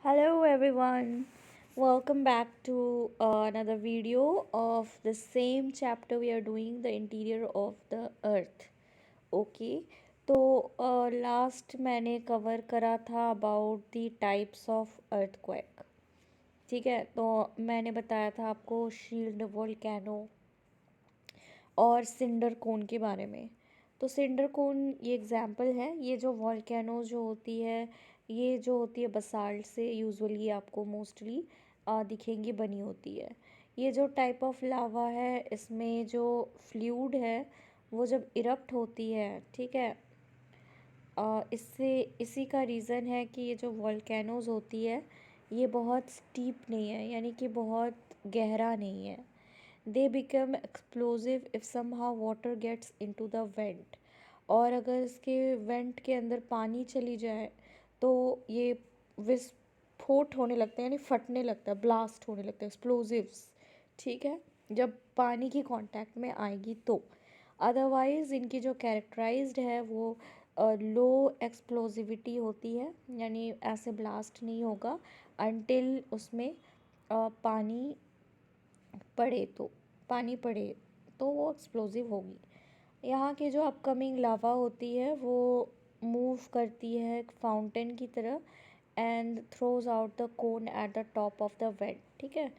Hello everyone, welcome back to another video of the same chapter. We are doing the interior of the earth. Okay तो last मैंने cover करा था about the types of earthquake. ठीक है, तो मैंने बताया था आपको शील्ड वोल्केनो और सिंडर कोन के बारे में। तो सिंडर कोन ये एग्जांपल है। ये जो वॉल्केनो जो होती है, ये जो होती है बसाल्ट से यूजुअली आपको मोस्टली दिखेंगी बनी होती है। ये जो टाइप ऑफ लावा है, इसमें जो फ्लूइड है वो जब इरप्ट होती है, ठीक है, इससे इसी का रीज़न है कि ये जो वॉल्केनोज होती है ये बहुत स्टीप नहीं है, यानी कि बहुत गहरा नहीं है। They become explosive if somehow water gets into the vent. और अगर इसके वेंट के अंदर पानी चली जाए तो ये विस्फोट होने लगता है, यानी फटने लगता है, ब्लास्ट होने लगता है, एक्सप्लोजिव्स। ठीक है, जब पानी की कांटेक्ट में आएगी तो। अदरवाइज़ इनकी जो कैरेक्टराइज्ड है वो लो एक्सप्लोजिविटी होती है, यानी ऐसे ब्लास्ट नहीं होगा अनटिल उसमें पानी पड़े तो पानी पड़े तो वो एक्सप्लोजिव होगी। यहाँ की जो अपकमिंग लावा होती है वो मूव करती है एक फाउंटेन की तरह and throws out the cone at the top of the went. ठीक है,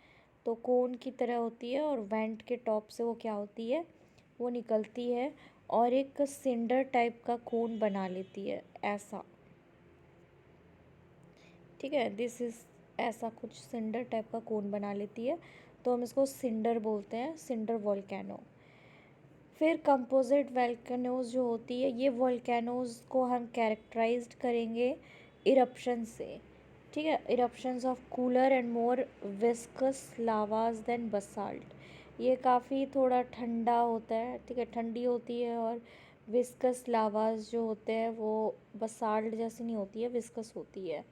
तो कोन की तरह होती है और वेंट के टॉप से वो क्या होती है, वो निकलती है और एक सिंडर टाइप का कोन बना लेती है ऐसा। ठीक है, दिस इज़ ऐसा कुछ सिंडर टाइप का कोन बना लेती है, तो हम इसको सिंडर बोलते हैं, सिंडर वोल्केनो। फिर कंपोजिट वोल्केनोज जो होती है, ये वोल्केनोज को हम कैरेक्टराइज्ड करेंगे इरप्शन से। ठीक है, eruptions of cooler and more viscous lavas than basalt. ये काफ़ी थोड़ा ठंडा होता है, ठीक है, ठंडी होती है, और विस्कस लावाज जो होते हैं वो बसाल्ट जैसी नहीं होती है, विस्कस होती है।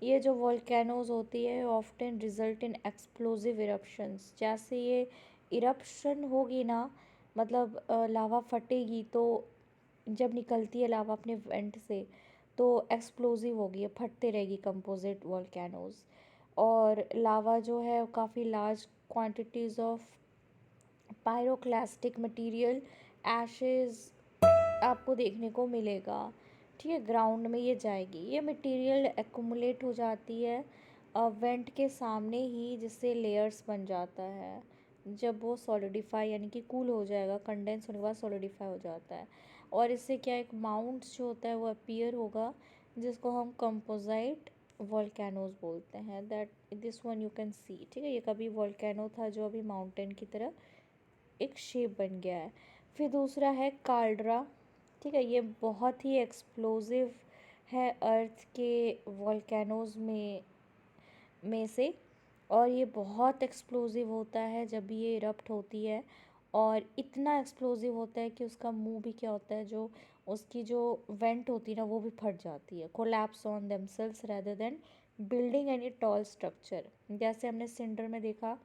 ये जो वोल्केनोज होती है often result in explosive eruptions. जैसे ये इरप्शन होगी ना, मतलब लावा फटेगी, तो जब निकलती है लावा अपने वेंट से तो एक्सप्लोजिव होगी, फटते रहेगी कंपोजिट वोल्केनोज। और लावा जो है काफ़ी large quantities of pyroclastic material Ashes आपको देखने को मिलेगा। ठीक है, ग्राउंड में ये जाएगी, ये मटेरियल एक्यूमुलेट हो जाती है वेंट के सामने ही, जिससे लेयर्स बन जाता है। जब वो सॉलिडिफाई यानी कि कूल हो जाएगा, कंडेंस होने के बाद सॉलिडिफाई हो जाता है, और इससे क्या एक माउंट जो होता है वो अपीयर होगा, जिसको हम कंपोजाइट वोल्केनोज बोलते हैं। That this one you can see. ठीक है, ये कभी वोल्केनो था जो अभी माउंटेन की तरह एक शेप बन गया है। फिर दूसरा है काल्ड्रा। ठीक है, ये बहुत ही एक्सप्लोजिव है अर्थ के वोल्केनोज में से, और ये बहुत एक्सप्लोजिव होता है जब भी ये इरप्ट होती है, और इतना एक्सप्लोजिव होता है कि उसका मुंह भी क्या होता है, जो उसकी जो वेंट होती है ना वो भी फट जाती है, collapse on themselves rather than building any tall structure. जैसे हमने सिंडर में देखा,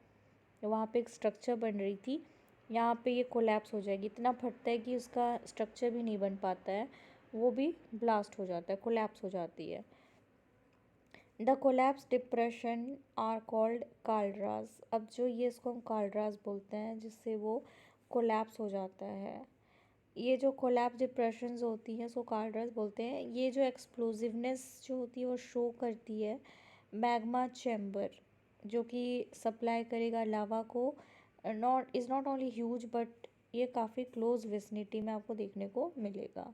वहाँ पे एक स्ट्रक्चर बन रही थी, यहाँ पे ये कोलैप्स हो जाएगी, इतना फटता है कि उसका स्ट्रक्चर भी नहीं बन पाता है, वो भी ब्लास्ट हो जाता है, कोलैप्स हो जाती है। The collapse depression are called calderas. अब जो ये इसको हम काल्ड्रास बोलते हैं, जिससे वो कोलैप्स हो जाता है। ये जो कोलैप्स डिप्रेशंस होती हैं उसको काल्ड्रास बोलते हैं। ये जो एक्सप्लोजिवनेस जो होती है वो शो करती है मैग्मा चैम्बर, जो कि सप्लाई करेगा लावा को। नॉट ओनली ह्यूज बट ये काफ़ी क्लोज विसिनिटी में आपको देखने को मिलेगा।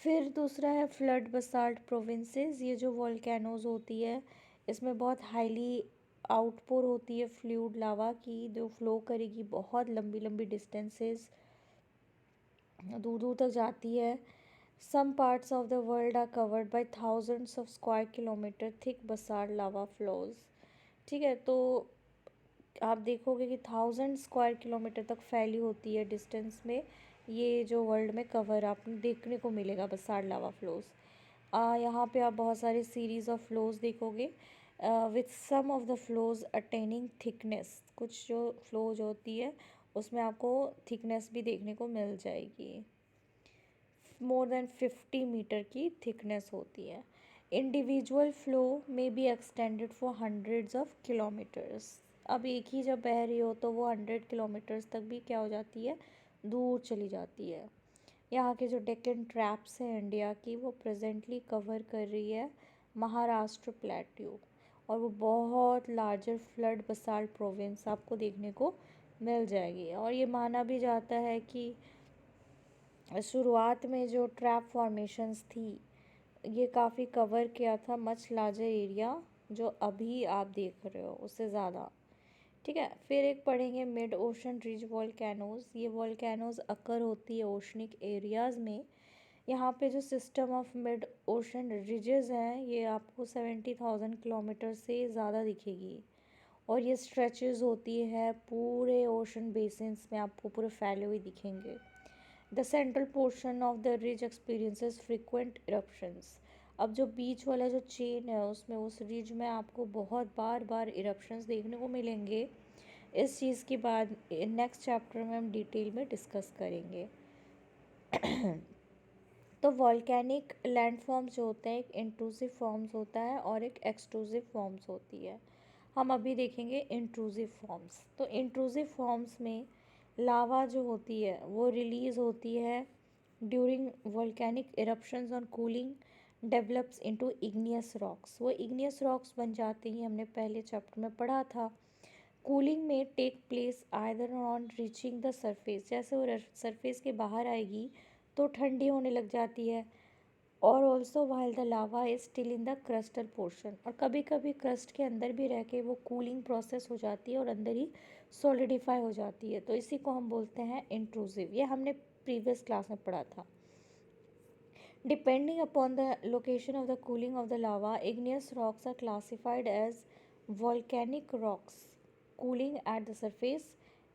फिर दूसरा है फ्लड बसाल्ट प्रोविंसेस। ये जो वॉल्केनोज होती है इसमें बहुत हाईली आउटपोर होती है फ्लूइड लावा की, जो फ्लो करेगी बहुत लंबी लंबी डिस्टेंसेस, दूर दूर तक जाती है। Some parts of the world are covered by thousands of square kilometre thick basalt lava flows. ठीक है, तो आप देखोगे कि 1000 स्क्वायर किलोमीटर तक फैली होती है डिस्टेंस में, ये जो वर्ल्ड में कवर आपको देखने को मिलेगा बसाल्ट लावा फ्लोज। यहाँ पे आप बहुत सारे सीरीज़ ऑफ फ्लोज देखोगे with some of the flows attaining thickness. कुछ जो फ्लोज होती है उसमें आपको थिकनेस भी देखने को मिल जाएगी, मोर देन 50 मीटर की थिकनेस होती है। इंडिविजुअल फ्लो में be extended for hundreds of kilometres. अब एक ही जब बह रही हो तो वो 100 किलोमीटर्स तक भी क्या हो जाती है, दूर चली जाती है। यहाँ के जो डेक्कन ट्रैप्स हैं इंडिया की, वो प्रेजेंटली कवर कर रही है महाराष्ट्र प्लेट्यू, और वो बहुत लार्जर फ्लड बसाल्ट प्रोविंस आपको देखने को मिल जाएगी। और ये माना भी जाता है कि शुरुआत में जो ट्रैप फॉर्मेशंस थी, ये काफ़ी कवर किया था मच लार्जर एरिया जो अभी आप देख रहे हो उससे ज़्यादा। ठीक है, फिर एक पढ़ेंगे मिड ओशन रिज वॉल्केनोज। ये वॉल्केनोज अकर होती है ओशनिक एरियाज़ में। यहाँ पे जो system of mid ocean ridges हैं, ये आपको 70,000 किलोमीटर से ज़्यादा दिखेगी, और ये स्ट्रेचेस होती है पूरे ओशन बेसिन्स में, आपको पूरे फैले हुए दिखेंगे। The central portion of the ridge experiences frequent eruptions. अब जो बीच वाला जो चेन है उसमें, उस रिज में आपको बहुत बार बार इरप्शंस देखने को मिलेंगे। इस चीज़ की बाद नेक्स्ट चैप्टर में हम डिटेल में डिस्कस करेंगे। तो वॉल्केनिक लैंडफॉर्म्स जो होते हैं, एक इंट्रूसिव फॉर्म्स होता है और एक एक्सट्रूसिव फॉर्म्स होती है। हम अभी देखेंगे इंट्रूसिव फॉर्म्स। तो इंट्रूसिव फॉर्म्स में लावा जो होती है वो रिलीज़ होती है during volcanic eruptions on cooling develops into igneous rocks. वो इग्नियस रॉक्स बन जाते ही, हमने पहले चैप्टर में पढ़ा था। कूलिंग में take place either on reaching the surface, जैसे वो सरफेस के बाहर आएगी तो ठंडी होने लग जाती है, और also while the lava is still in the crustal portion, और कभी कभी क्रस्ट के अंदर भी रह के वो कूलिंग प्रोसेस हो जाती है और अंदर ही सॉलिडिफाई हो जाती है। तो इसी को हम बोलते हैं इंट्रूसिव। ये हमने प्रीवियस क्लास में पढ़ा था। Depending upon the location of the cooling of the lava, igneous rocks are classified as volcanic rocks cooling at the surface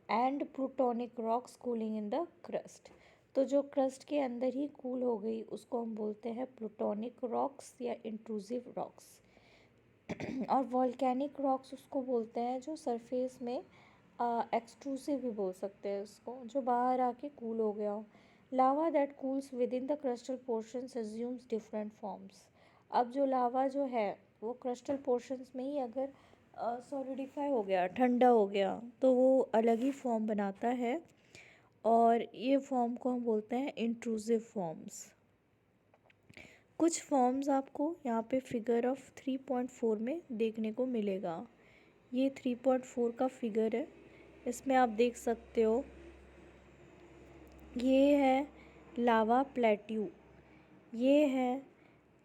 and plutonic rocks cooling in the crust। तो जो crust के अंदर ही cool हो गई उसको हम बोलते हैं प्लूटोनिक रॉक्स या इंट्रूसिव रॉक्स। और वॉल्केनिक रॉक्स उसको बोलते हैं जो सरफेस में, एक्सट्रूसिव भी बोल सकते हैं उसको, जो बाहर आके कूल हो गया हो। Lava that cools within the crustal portions assumes different forms. अब जो लावा जो है वो क्रस्टल पोर्शंस में ही अगर सॉलिडिफाई हो गया, ठंडा हो गया, तो वो अलग ही फॉर्म बनाता है, और ये फॉर्म को हम बोलते हैं इंट्रूसिव फॉर्म्स। कुछ फॉर्म्स आपको यहाँ पे फिगर ऑफ 3.4 में देखने को मिलेगा। ये 3.4 का फिगर है, इसमें आप देख सकते हो ये है लावा प्लेट्यू, ये है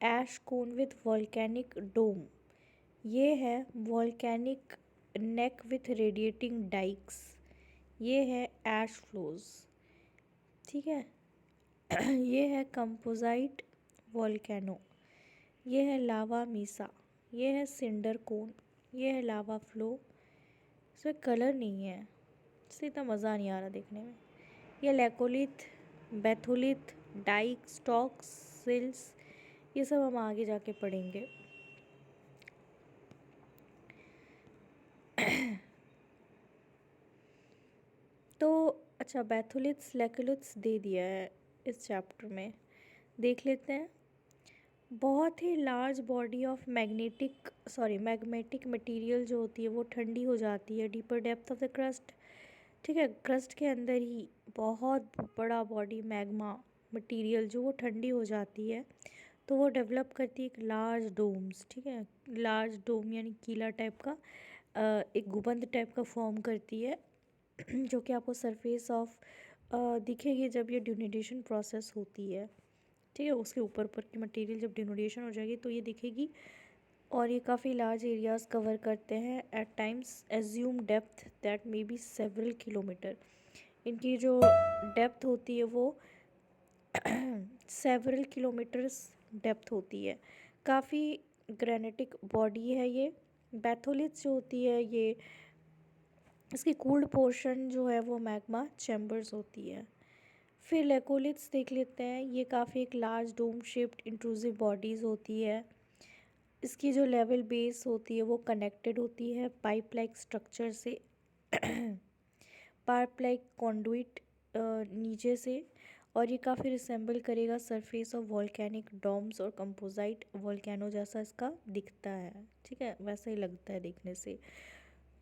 ऐश कोन विथ वॉल्केनिक डोम, ये है volcanic neck with radiating dykes, ये है ऐश फ्लोज। ठीक है। ये है कंपोजाइट वॉल्केनो, ये है लावा मीसा, ये है सिंडर कोन, ये है लावा फ्लो। इसमें कलर नहीं है, इससे इतना मज़ा नहीं आ रहा देखने में। ये लेकोलिथ, बैथोलिथ, डाइक, स्टॉक्स, सिल्स, ये सब हम आगे जाके पढ़ेंगे। तो अच्छा, बैथोलिथ्स लेकोलिथ्स दे दिया है इस चैप्टर में, देख लेते हैं। बहुत ही large body of magmatic material जो होती है वो ठंडी हो जाती है deeper depth of the crust. ठीक है, क्रस्ट के अंदर ही बहुत बड़ा बॉडी मैग्मा मटेरियल जो वो ठंडी हो जाती है, तो वो डेवलप करती है एक लार्ज डोम्स। ठीक है, लार्ज डोम यानी कीला टाइप का, एक गुबंद टाइप का फॉर्म करती है, जो कि आपको सरफेस ऑफ दिखेगी जब ये ड्यूनेडेशन प्रोसेस होती है। ठीक है, उसके ऊपर की मटेरियल जब डिनोडेशन हो जाएगी तो ये दिखेगी, और ये काफ़ी लार्ज एरियाज़ कवर करते हैं। At times assume depth that may be several kilometre. इनकी जो डेप्थ होती है वो सेवरल किलोमीटर्स डेप्थ होती है। काफ़ी ग्रेनेटिक बॉडी है ये। बैथोलिथ जो होती है, ये इसकी कूल्ड पोर्शन जो है वो मैग्मा चैम्बर्स होती है। फिर लेकोलिथ्स देख लेते हैं। ये काफ़ी एक large dome shaped intrusive bodies होती है। इसकी जो लेवल बेस होती है वो कनेक्टेड होती है पाइप लाइक स्ट्रक्चर से, पाइप लाइक कॉन्डुइट नीचे से, और ये काफ़ी रिसेंबल करेगा सरफेस ऑफ वॉल्केनिक डॉम्स और कंपोजाइट वॉल्केनो जैसा इसका दिखता है, ठीक है, वैसा ही लगता है देखने से।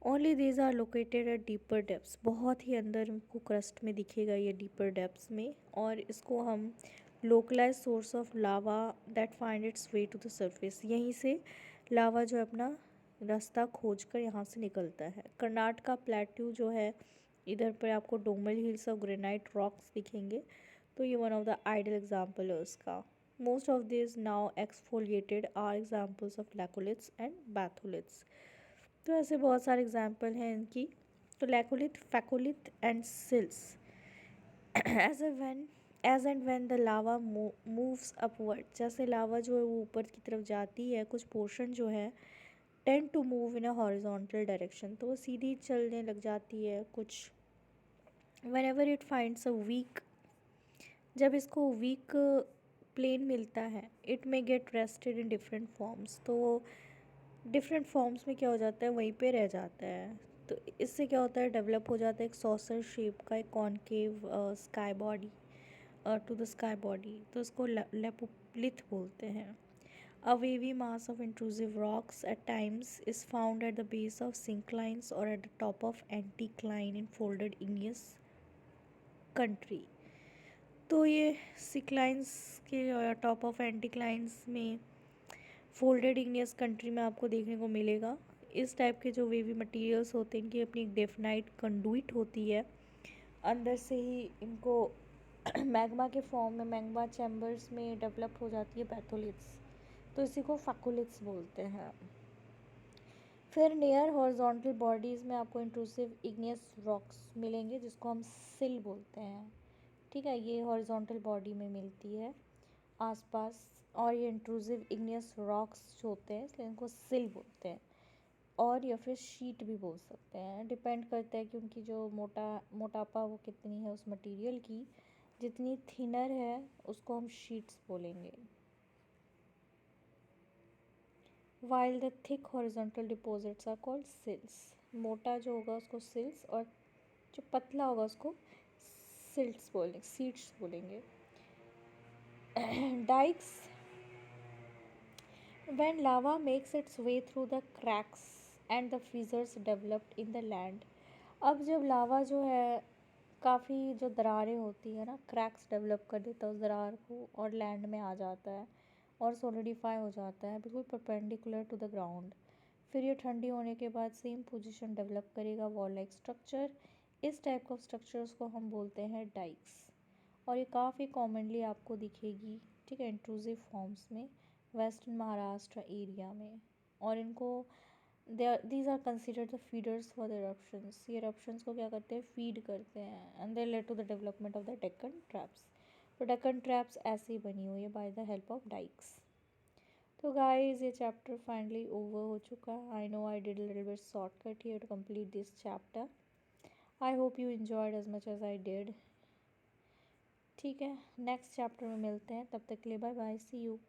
Only these are located at deeper depths, बहुत ही अंदर हमको क्रस्ट में दिखेगा ये डीपर डेप्थ्स में। और इसको हम localise source of lava that find its way to the surface, यहीं से लावा जो है अपना रास्ता खोज कर यहाँ से निकलता है। कर्नाटका प्लेट्यू जो है, इधर पर आपको domal hills of granite rocks दिखेंगे, तो ये one of the ideal example है उसका। Most of this now exfoliated are examples of laccoliths and batholiths. तो ऐसे बहुत सारे एग्जाम्पल हैं इनकी। तो laccolith, phacolith and sills as and when the lava moves upward, जैसे लावा जो है वो ऊपर की तरफ जाती है, कुछ पोर्शन जो है tend to move in a horizontal direction, तो वो सीधी चलने लग जाती है कुछ। Whenever it finds a weak, जब इसको वीक प्लेन मिलता है, it may get rested in different forms, तो डिफरेंट फॉर्म्स में क्या हो जाता है, वहीं पे रह जाता है। तो इससे क्या होता है, डेवलप हो जाता है एक सॉसर शेप का एक concave sky body to the sky body, तो इसको लेपोलिथ बोलते हैं। A wavy mass of intrusive rocks at times is found at the base of synclines or at the top of anticline in folded igneous country। तो ये सिक्लाइंस के top of एंटीक्लाइंस में folded igneous country में आपको देखने को मिलेगा। इस टाइप के जो वेवी मटेरियल्स होते हैं, इनकी अपनी एक डेफिनाइट कंडुइट होती है, अंदर से ही इनको मैग्मा के फॉर्म में मैग्मा चैम्बर्स में डेवलप हो जाती है पैथोलिथ्स, तो इसी को फैकोलिथ्स बोलते हैं। फिर नियर हॉरिजॉन्टल बॉडीज़ में आपको इंट्रूसिव इग्नियस रॉक्स मिलेंगे, जिसको हम सिल बोलते हैं, ठीक है, ये हॉरिजॉन्टल बॉडी में मिलती है आसपास। और ये इंट्रूसिव इग्नियस रॉक्स जो होते हैं, इसलिए इनको सिल बोलते हैं, और या फिर शीट भी बोल सकते हैं, डिपेंड करता है कि उनकी जो मोटापा वो कितनी है उस मटेरियल की। जितनी थिनर है उसको हम शीट्स बोलेंगे, while the thick horizontal deposits are called sills. मोटा जो होगा उसको सिल्स, और जो पतला होगा उसको सीट्स बोलेंगे। Dykes, when lava makes its way through the cracks and the fissures developed in the land। अब जब लावा जो है काफ़ी जो दरारें होती है ना, क्रैक्स डेवलप कर देता है उस दरार को, और लैंड में आ जाता है और सॉलिडिफाई हो जाता है बिल्कुल परपेंडिकुलर टू द ग्राउंड। फिर ये ठंडी होने के बाद सेम पोजीशन डेवलप करेगा वॉल लाइक स्ट्रक्चर। इस टाइप ऑफ स्ट्रक्चर्स को हम बोलते हैं डाइक्स, और ये काफ़ी कॉमनली आपको दिखेगी, ठीक है, इंट्रूसिव फॉर्म्स में वेस्टर्न महाराष्ट्र एरिया में। और इनको these are considered the feeders for the eruptions। ये eruptions को क्या करते हैं, फीड करते हैं, and they led to the development of the Deccan traps. तो डेक्कन ट्रैप्स ऐसे ही बनी हुई है by the help of dykes. तो गाइज ये चैप्टर फाइनली ओवर हो चुका है। I know I did little bit shortcut here to complete this chapter. I hope you enjoyed as much as I did. ठीक है, नेक्स्ट चैप्टर में मिलते हैं, तब तक के लिए बाय बाय, सी यू।